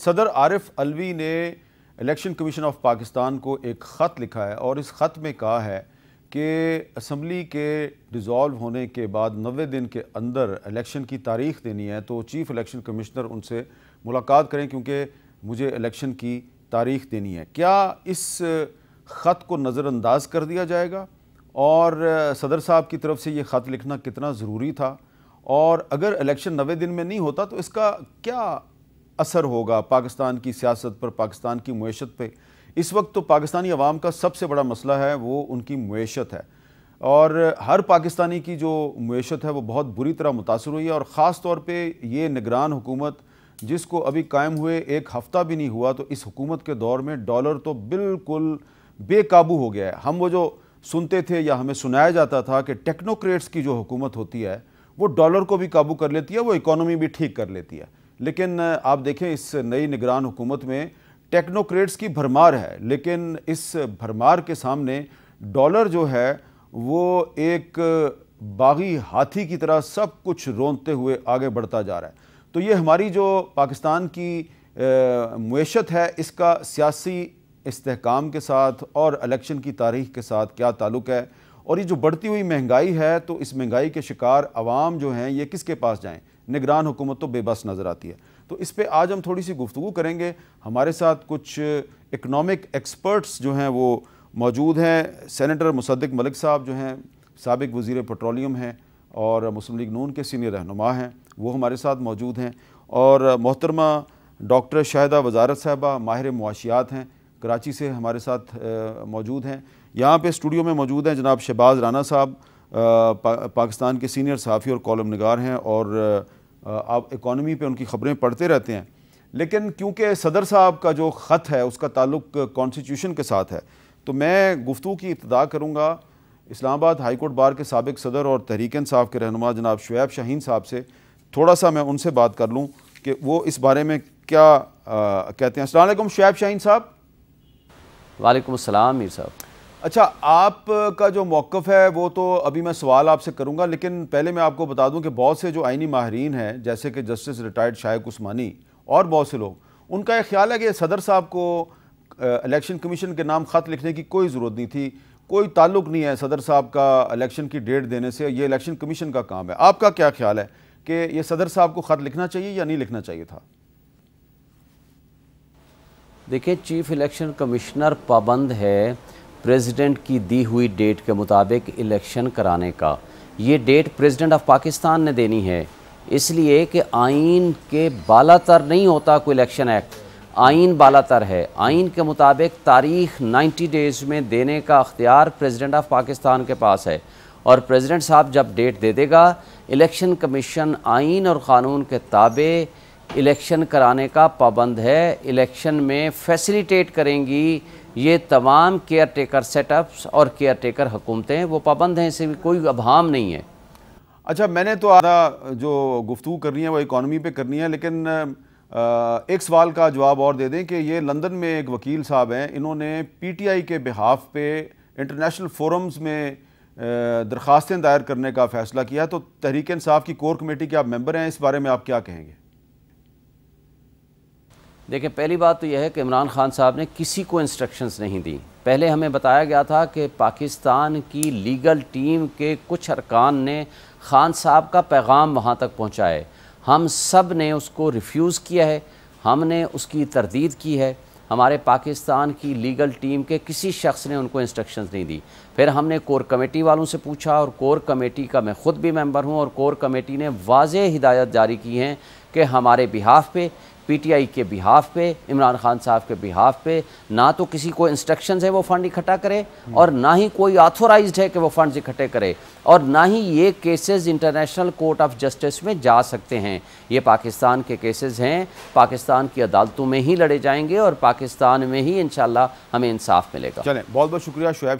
सदर आरिफ अलवी ने election commission of Pakistan को एक ख़त लिखा है और इस ख़त में कहा है कि असम्बली के डिज़ोल्व होने के बाद 90 दिन के अंदर इलेक्शन की तारीख़ देनी है, तो चीफ़ इलेक्शन कमिश्नर उनसे मुलाकात करें क्योंकि मुझे इलेक्शन की तारीख़ देनी है। क्या इस ख़त को नज़रअंदाज कर दिया जाएगा और सदर साहब की तरफ से ये ख़त लिखना कितना ज़रूरी था, और अगर इलेक्शन 90 दिन में नहीं होता तो इसका क्या असर होगा पाकिस्तान की सियासत पर, पाकिस्तान की मुएशत पे? इस वक्त तो पाकिस्तानी अवाम का सबसे बड़ा मसला है वो उनकी मुएशत है, और हर पाकिस्तानी की जो मुएशत है वो बहुत बुरी तरह मुतासर हुई है। और ख़ास तौर पे ये निगरान हुकूमत जिसको अभी कायम हुए एक हफ़्ता भी नहीं हुआ, तो इस हुकूमत के दौर में डॉलर तो बिल्कुल बेकाबू हो गया है। हम वो जो सुनते थे या हमें सुनाया जाता था कि टेक्नोक्रेट्स की जो हुकूमत होती है वो डॉलर को भी काबू कर लेती है, वो इकोनॉमी भी ठीक कर लेती है, लेकिन आप देखें इस नई निगरान हुकूमत में टेक्नोक्रेट्स की भरमार है, लेकिन इस भरमार के सामने डॉलर जो है वो एक बागी हाथी की तरह सब कुछ रोंदते हुए आगे बढ़ता जा रहा है। तो ये हमारी जो पाकिस्तान की मुएशत है इसका सियासी इस्तेहकाम के साथ और इलेक्शन की तारीख के साथ क्या ताल्लुक़ है, और ये जो बढ़ती हुई महंगाई है तो इस महंगाई के शिकार अवाम जो हैं ये किसके पास जाएं? निगरान हुकूमत तो बेबस नज़र आती है। तो इस पे आज हम थोड़ी सी गुफ्तगू करेंगे। हमारे साथ कुछ इकनॉमिक एक्सपर्ट्स जो हैं वो मौजूद हैं। सेनेटर मुसद्दिक मलिक साहब जो हैं साबिक वज़ीर पेट्रोलियम हैं और मुस्लिम लीग नून के सीनियर रहनुमा हैं, वो हमारे साथ मौजूद हैं। और मोहतरमा डॉक्टर शाहिदा वज़ारत साहबा माहिर मुआशियात हैं, कराची से हमारे साथ मौजूद हैं। यहाँ पे स्टूडियो में मौजूद हैं जनाब शहबाज राना साहब, पाकिस्तान के सीनियर सहाफ़ी और कॉलम निगार हैं, और आप इकॉनमी पे उनकी ख़बरें पढ़ते रहते हैं। लेकिन क्योंकि सदर साहब का जो ख़त है उसका ताल्लुक़ कॉन्स्टिट्यूशन के साथ है, तो मैं गुफ्तगू की इब्तिदा करूँगा इस्लामाबाद हाई कोर्ट बार के साबिक़ सदर और तहरीक इंसाफ के रहनुमा जनाब शुएब शाहीन साहब से। थोड़ा सा मैं उनसे बात कर लूँ कि वो इस बारे में क्या कहते हैं। अस्सलाम वालेकुम शुएब शाहीन साहब। वालेकुम अस्सलाम मीर साहब। अच्छा, आपका जो मौक़िफ़ है वो तो अभी मैं सवाल आपसे करूंगा, लेकिन पहले मैं आपको बता दूं कि बहुत से जो आइनी माहिरीन हैं जैसे कि जस्टिस रिटायर्ड शाइक उस्मानी और बहुत से लोग, उनका एक ख्याल है कि सदर साहब को इलेक्शन कमीशन के नाम ख़त लिखने की कोई ज़रूरत नहीं थी, कोई ताल्लुक़ नहीं है सदर साहब का इलेक्शन की डेट देने से, ये इलेक्शन कमीशन का काम है। आपका क्या ख्याल है कि ये सदर साहब को ख़त लिखना चाहिए या नहीं लिखना चाहिए था? देखिए, चीफ इलेक्शन कमिश्नर पाबंद है प्रेसिडेंट की दी हुई डेट के मुताबिक इलेक्शन कराने का। ये डेट प्रेसिडेंट ऑफ पाकिस्तान ने देनी है, इसलिए कि आइन के बालातर नहीं होता कोई इलेक्शन एक्ट, आइन बालातर है। आइन के मुताबिक तारीख 90 डेज़ में देने का अख्तियार प्रेसिडेंट ऑफ पाकिस्तान के पास है, और प्रेसिडेंट साहब जब डेट दे देगा, इलेक्शन कमीशन आइन और क़ानून के ताबे इलेक्शन कराने का पाबंद है। इलेक्शन में फैसिलिटेट करेंगी ये तमाम केयर टेकर सेटअप्स और केयर टेकर हुकूमतें, वो पाबंद हैं, इससे कोई अभाम नहीं है। अच्छा, मैंने तो आधा जो गुफ्तगू करनी है वो इकॉनमी पे करनी है, लेकिन एक सवाल का जवाब और दे दें कि ये लंदन में एक वकील साहब हैं, इन्होंने पीटीआई के बिहाफ पे इंटरनेशनल फोरम्स में दरख्वास्तें दायर करने का फ़ैसला किया। तो तहरीक इंसाफ की कोर कमेटी के आप मेंबर हैं, इस बारे में आप क्या कहेंगे? देखिए, पहली बात तो यह है कि इमरान खान साहब ने किसी को इंस्ट्रक्शंस नहीं दी। पहले हमें बताया गया था कि पाकिस्तान की लीगल टीम के कुछ अरकान ने खान साहब का पैगाम वहाँ तक पहुँचाए, हम सब ने उसको रिफ्यूज़ किया है, हमने उसकी तरदीद की है। हमारे पाकिस्तान की लीगल टीम के किसी शख्स ने उनको इंस्ट्रक्शंस नहीं दी। फिर हमने कोर कमेटी वालों से पूछा, और कोर कमेटी का मैं ख़ुद भी मेंबर हूँ, और कोर कमेटी ने वाज़ेह हिदायत जारी की हैं कि हमारे बिहाफ पे, पीटीआई के बिहाफ पे, इमरान खान साहब के बिहाफ पे ना तो किसी को इंस्ट्रक्शंस है वो फ़ंड इकट्ठा करे, और ना ही कोई ऑथोराइज्ड है कि वो फ़ंड्स इकट्ठे करे, और ना ही ये cases international court of justice में जा सकते हैं। ये पाकिस्तान के केसेस हैं, पाकिस्तान की अदालतों में ही लड़े जाएंगे और पाकिस्तान में ही इंशाल्लाह हमें इंसाफ मिलेगा। चलें, बहुत बहुत शुक्रिया शुएब।